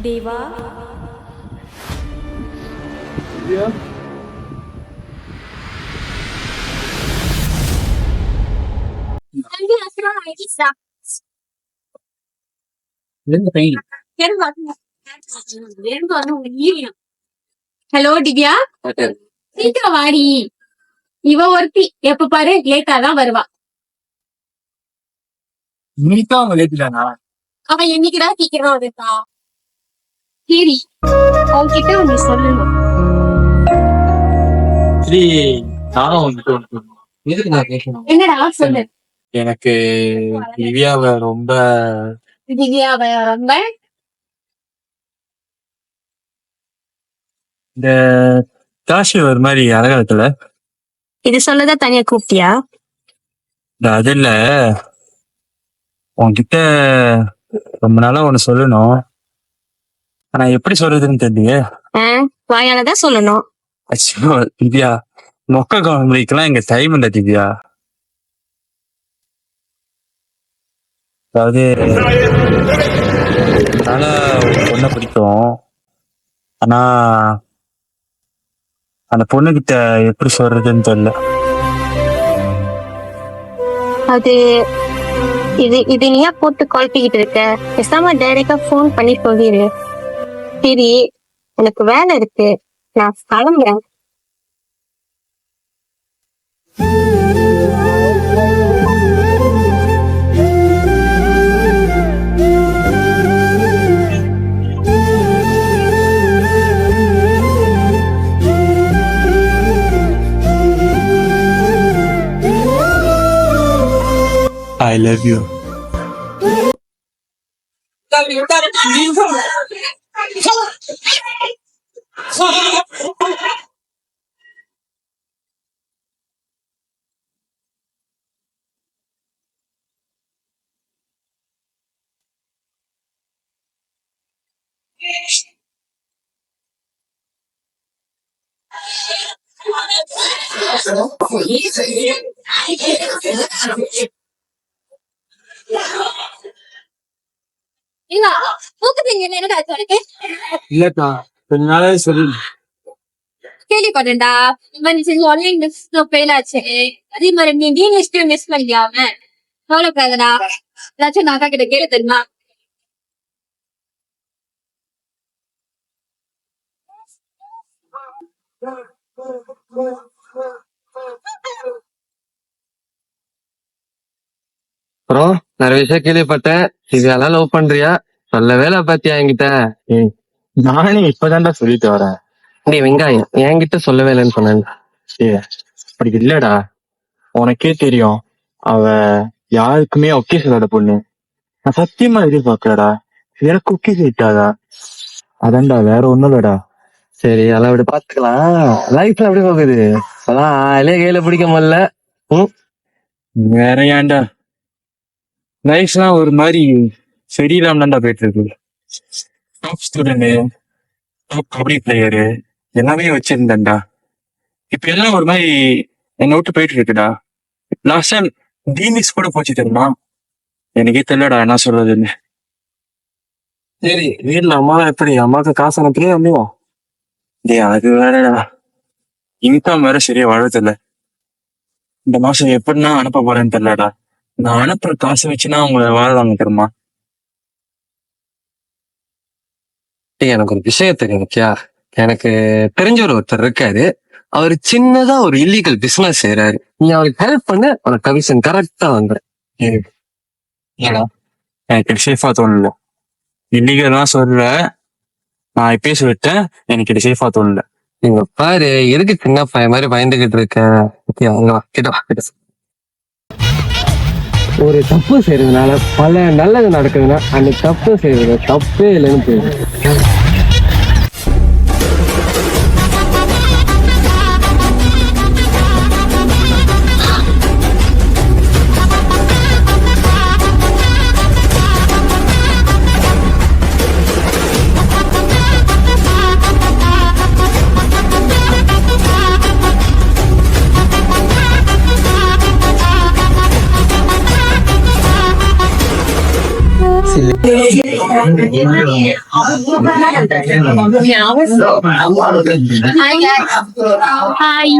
தேவா hello Divya, சீக்கிரம் வாடி. இவ ஒருத்தி எப்ப பாரு லேட்டா தான் வருவா. அவன் என்னைக்குடா சீக்கிரம் வந்துட்டா? சரி, அவன்கிட்ட நீ சொல்லணும். என்னடா சொல்லு. எனக்கு திவ்யாவை ரொம்ப இந்த காஷி ஒரு மாதிரி அழகாத்துல இது சொல்லதான் தனியா கூப்பிட்டியா? அது இல்ல, உன்கிட்ட ரொம்ப நாளா ஒண்ணு சொல்லணும். ஆனா எப்படி சொல்றதுன்னு தெரியலையே. வாயாலதான் சொல்லணும். அச்சோ திவ்யா, மொக்க காமெடிக்கெல்லாம் எங்க டைம் இல்ல திவ்யா. அதாவது என்னால ஒரு பொண்ணை பிடிக்கும். ஆனா அந்த பொண்ணுகிட்ட எப்படி சொல்றதுன்னு தெரியல. அது இது நீயா போட்டு குழப்பிக்கிட்டு இருக்க? பேசாம டைரக்டா போன் பண்ணி சொல்லிடு. சரி, எனக்கு வேலை இருக்கு, நான் கிளம்புறேன். I love you. இல்லக்கா, கொஞ்ச நாளாவே சொல்லி கேள்விப்பட்டேன்டா, ஆன்லைன் ஃபெயில் ஆச்சு. அதே மாதிரி நீ மிஸ் பண்ணியாம கவலைப்படாதடா. ஏதாச்சும் நான் அக்கா கிட்ட கேட்டு தெரியுமா? அப்புறம் நிறைய விஷயம் கேள்விப்பட்டேன். இதெல்லாம் லவ் பண்றியா? சொல்லவே இல்ல பாத்தியா என்கிட்ட? நானே இப்பதான்டா சொல்லிட்டு வரேன். டேய் வெங்காயம், என்கிட்ட சொல்லவே இல்லைன்னு சொன்னேன். அப்படி இல்லடா, உனக்கே தெரியும் அவ யாருக்குமே ஒகேஷனோட பொண்ணு. நான் சத்தியமா எதிர்பார்க்கலடா, எனக்கு ஒகேஷன் இட்டாதா. அதான்டா, வேற ஒண்ணும் இல்லடா. சரி, அதெல்லாம் அப்படி பாத்துக்கலாம். லைஃப்ல எப்படி போகுது? அதான் ஆளே கையில பிடிக்க முடியல. வேற ஏன்டா, லைஃப்லாம் ஒரு மாதிரி சரியில்லாம தான்டா போயிட்டு இருக்கு. Top student, top kabaddi player எல்லாமே வச்சிருந்தேன்டா. இப்ப எல்லாம் ஒரு மாதிரி என்னை விட்டு போயிட்டு இருக்குடா. லாஸ்ட் டைம் டீனிஸ் கூட போச்சு தெரியுமா? எனக்கே தெரியலடா என்ன சொல்றதுன்னு. சரி, வீட்டுல அம்மா எப்படி? அம்மாவுக்கு காசு அனுப்புறியா அம்மிவா? அது வேறடா, இன்கம் வேற சரியா வளர்றதில்ல. இந்த மாசம் எப்படின்னா அனுப்ப போறேன்னு தெரியலடா. நான் அனுப்புற காசு வச்சுன்னா அவங்க வாழ்வாங்க தெரியுமா? எனக்கு ஒரு விஷயம் தெரியும் ஓகேயா? எனக்கு தெரிஞ்ச ஒருத்தர் இருக்காரு. அவர் சின்னதா ஒரு இல்லீகல் பிசினஸ் செய்யறாரு. நீ அவருக்கு ஹெல்ப் பண்ண, அவனுக்கு கமிஷன் கரெக்டா வந்துடும். ஏடா, எனக்கு சேஃபா தோணல. இல்லீகல்லாம் சொல்ல, நான் இப்பயே சொல்லிட்டேன், எனக்கு இது சேஃபா தோணல. நீங்க பாரு, எதுக்கு சின்ன பையன் மாதிரி பயந்துகிட்டு இருக்க? கிட்ட ஒரு தப்பு செய்யறதுனால பல நல்லது நடக்குதுன்னா அந்த தப்பு செய்யறது தப்பே இல்லைன்னு போயிடுது. ஹாய்.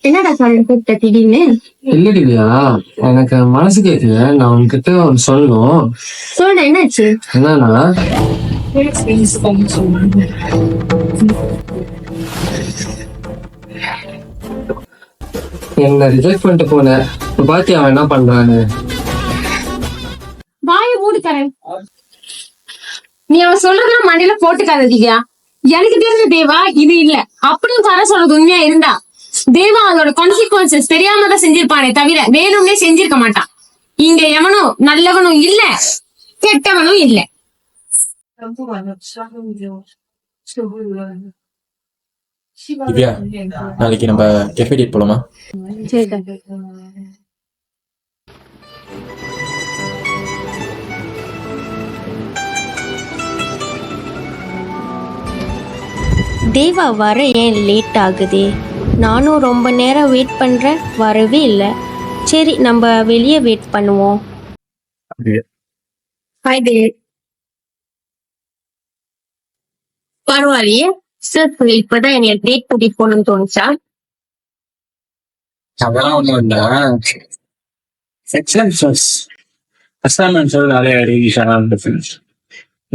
என்னடா சார் கூப்பிட்ட திடீர்னு? இல்ல திவ்யா, எனக்கு மனசு கேட்கல. நான் உன்கிட்ட ஒன்று சொல்லணும். சொல்லுடா, என்னாச்சு? என்னன்னா, என்ன ரிஜெக்ட் பண்ணிட்டு போனேன். இப்ப பாத்தி அவன் என்ன பண்றான்னு. வாயை மூடித்தரேன். நீ அவன் சொல்றதெல்லாம் மண்டையில போட்டுக்காத திவ்யா. எனக்கு தெரிஞ்ச தேவா இது இல்ல அப்படின்னு தர சொல்றது உண்மையா இருந்தா தேவா அதோட கான்சிக்வன்சஸ் தெரியாம தான் செஞ்சிருப்பானே தவிர வேணும்னே செஞ்சிருக்க மாட்டான். இங்க எவனும் நல்லவனும் இல்ல, கெட்டவனும் இல்ல. திவ்யா, நாளைக்கு நம்ம கெஃபே டேட் போலாமா? தேவா வர ஏன் லேட் ஆகுதே? நானும் ரொம்ப நேரம் வெயிட் பண்ணுறேன், வரவே இல்லை. சரி, நம்ம வெளியே வெயிட் பண்ணுவோம். அப்படியே ஹாய் தேவ். பரவாயில்லையே சார், இப்பதான் என்னைய டேட் கூட்டிட்டு போகணும்னு தோணுச்சா? அதெல்லாம் ஒண்ணும் இல்ல. எக்ஸாம்ஸ் அசைன்மெண்ட்ஸ் நிறைய டிஃபரன்ஸ்.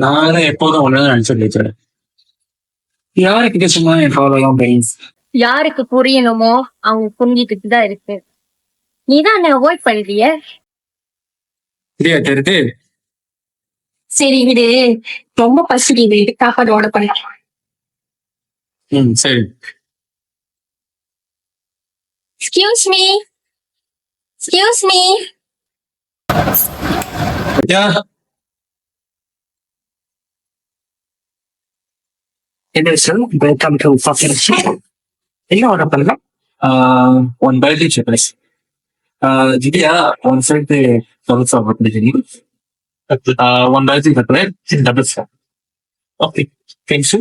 நானும் எப்போதும் ஒண்ணு நினைச்சிட்டு இருக்கிறேன். யாருக்கிட்ட சும்மா என் ஃபாலோலாம் பெயின்ஸ். யாருக்கு புரியணுமோ அவங்க புரிஞ்சுக்கிட்டு தான் இருக்கு. நீதான் என்ன அவாய்ட் பண்றிய. சரியா தெரியுது. சரி விடு, ரொம்ப பசிக்குது, சாப்பாடு ஆர்டர் பண்ண. சரி. Excuse me. வெல்கம் டு என்ன ஆர்டர் பண்ணலாம்? One birthday surprise. Divya, one side double சாப்பிட்டு ஒன் பர்த்டே சர்ப்ரைஸ் டபுள் சாப். Okay, thanks.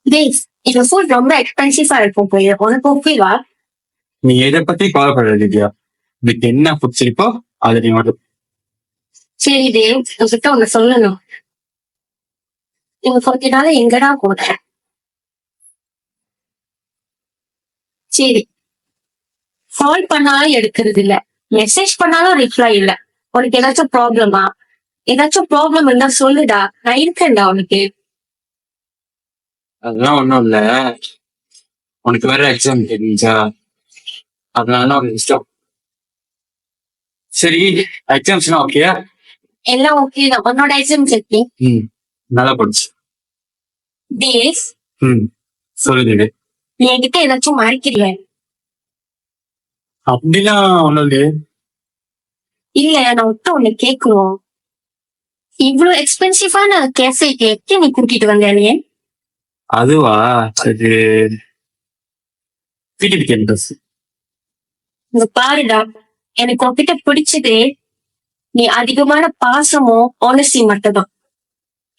டேஸ், இந்த ஃபுட் ரொம்ப எக்ஸ்பென்சிவா இருக்கும் போய் உனக்கு ஓகேவா? நீ எதை பத்தி கவலைப்படாத திவ்யா. இதுக்கு என்ன பிடிச்சிருக்கோ அதை நீ ஆர்டர். சரி தேவ், உங்ககிட்ட ஒண்ணு சொல்லணும். இவங்க கொஞ்ச நாள் எங்கடா போன? சரி, கால் பண்ணாலும் எடுக்கிறது இல்ல, மெசேஜ் பண்ணாலும் ரிப்ளை இல்ல. உனக்கு ஏதாச்சும் ப்ராப்ளமா? ஏதாச்சும் ப்ராப்ளம் இருந்தா சொல்லுடா, நான் இருக்கேன்டா உனக்கு. அதெல்லாம் ஒண்ணும் இல்ல. உனக்கு வேற எக்ஸாம் தெரிஞ்சா, அதனால ஒரு இஷ்டம். சரி, எக்ஸாம்ஸ்லாம் ஓகே? எல்லாம் ஓகே தான். உன்னோட எக்ஸாம் செக் நல்லா படிச்சு. டேஸ், சொல்லு திவ்யா. நீ என்கிட்ட ஏதாச்சும் மறைக்கிறிய? அப்படிலாம் ஒண்ணும் இல்லையே. இல்ல, நான் விட்டு ஒண்ணு கேட்கணும். இவ்வளவு எக்ஸ்பென்சிவான கேஃபேக்கு எப்படி நீ கூட்டிட்டு வந்த நீ? அதுவா, அது பிடிபி கேம்பஸ். இங்க பாருடா, எனக்கு உன்கிட்ட பிடிச்சது நீ அதிகமான பாசமும் ஆனஸ்டி மட்டும்தான்.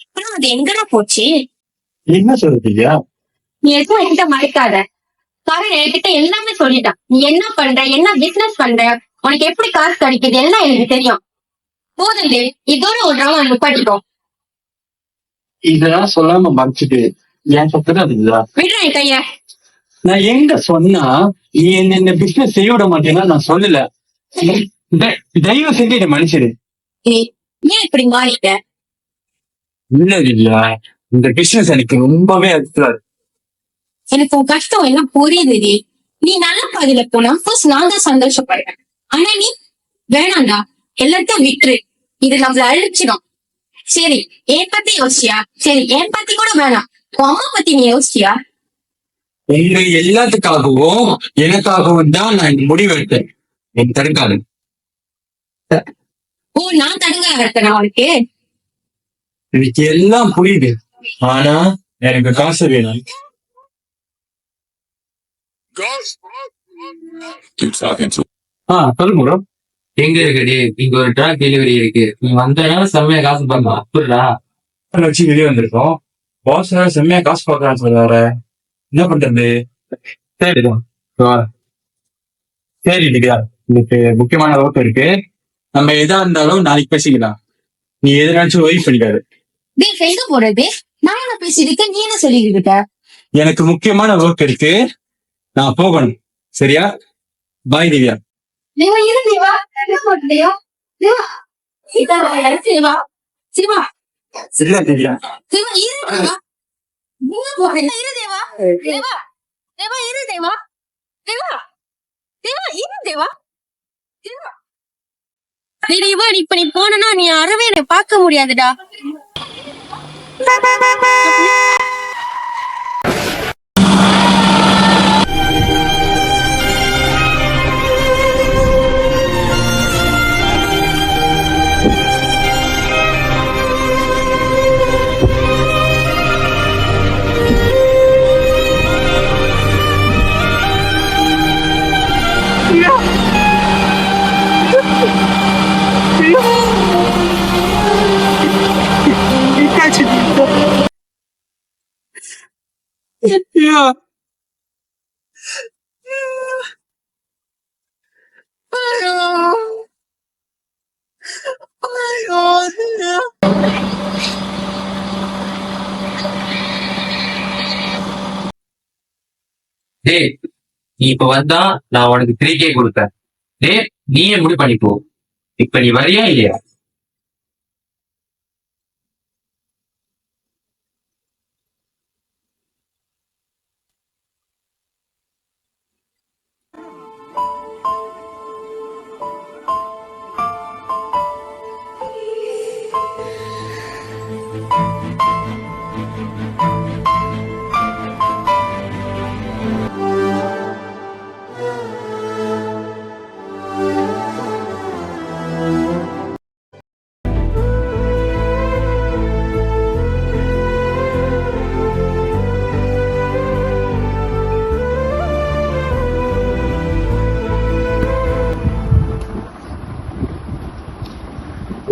அப்புறம் அது எங்கடா போச்சு? என்ன சொல்றீங்க? நீ எதுவும் என்கிட்ட மறைக்காத. காரணம் என்கிட்ட எல்லாமே சொல்லிட்டான். நீ என்ன பண்ற, என்ன பிசினஸ் பண்ற, உனக்கு எப்படி காசு கிடைக்குது எல்லாம் எனக்கு தெரியும். போதும், இதோட ஒரு நாள் நான் நிப்பாட்டிட்டோம். இதெல்லாம் சொல்லாம மறைச்சிட்டு என் சொத்து அதுதா. விடுறேன் என் கைய. நான் எங்க சொன்னா நீ என்ன பிசினஸ் செய்ய விட மாட்டேன்னா நான் சொல்லல. தயவு செஞ்சு இதை மன்னிச்சிடு. நீ ஏன் இப்படி மாறிட்ட? இல்ல இல்ல, இந்த பிசினஸ் எனக்கு ரொம்பவே அடிக்கிறாரு. எனக்கு உன் கஷ்டம் எல்லாம் புரியுது. நீ நல்ல பாதையில போனா ஃபர்ஸ்ட் நான் தான் சந்தோஷப்படுறேன். ஆனா நீ வேணாண்டா, எல்லாத்தையும் விட்டுரு, இது நம்மள அழிச்சிடும். சரி, என் பத்தி யோசிச்சியா? சரி, என் பத்தி கூட வேணாம், உன் அம்மா பத்தி நீ யோசிச்சியா? உங்க எல்லாத்துக்காகவும் எனக்காகவும் தான் நான் இந்த முடிவு எடுத்தேன். என் தடுக்காது. ஓ, நான் தடுங்க இருக்கேன் அவனுக்கு. எனக்கு எல்லாம் புரியுது, ஆனா எனக்கு காசு வேணும். சொல்லுங்க ப்ரோ. எங்க இருக்குடி? இங்க ஒரு ட்ராக் டெலிவரி இருக்கு. நீ வந்தனால செம்மையா காசு பண்ணலாம். புரியுதா? வச்சு வெளியே வந்திருக்கோம். பாஸ் செம்மையா காசு பார்க்கறான்னு சொல்றாரு. என்ன பண்றது? சரிதான், சரி திவ்யா, இன்னைக்கு முக்கியமான ஒர்க் இருக்கு. நம்ம எதா இருந்தாலும் நாளைக்கு பேசிக்கலாம். நீ எது நினைச்சு ஒய்ஃப் பண்ணிக்காரு. டேய் எங்க போறது? நான் என்ன பேசிட்டு நீ என்ன சொல்லிக்கிட்டு இருக்க? எனக்கு முக்கியமான ஒர்க் இருக்கு, நான் போகணும். சரியா? பாய் திவ்யா. தேவா இரு தேவா, என்ன போட்டுலையோ தேவா, தேவா சிவா, சரியா திவ்யா? தேவா இரு தேவா, எங்க போற? இரு தேவா, தேவா தேவா இரு தேவா, தேவா தேவா இரு தேவா, தேவா. தேவா இப்ப நீ போனா நீ அறவே என்னை பார்க்க முடியாதுடா. டேய், நீ இப்ப வந்தா நான் உனக்கு 3K கொடுப்பேன். டேய், நீயே முடிவு பண்ணிப்போ. இப்ப நீ வரியா இல்லையா?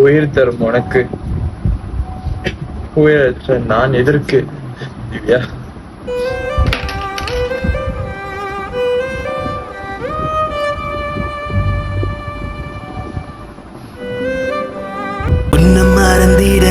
உயிர் தரும் உனக்கு உயிரற்ற நான் எதற்கு திவ்யா? உன்னை மறந்திட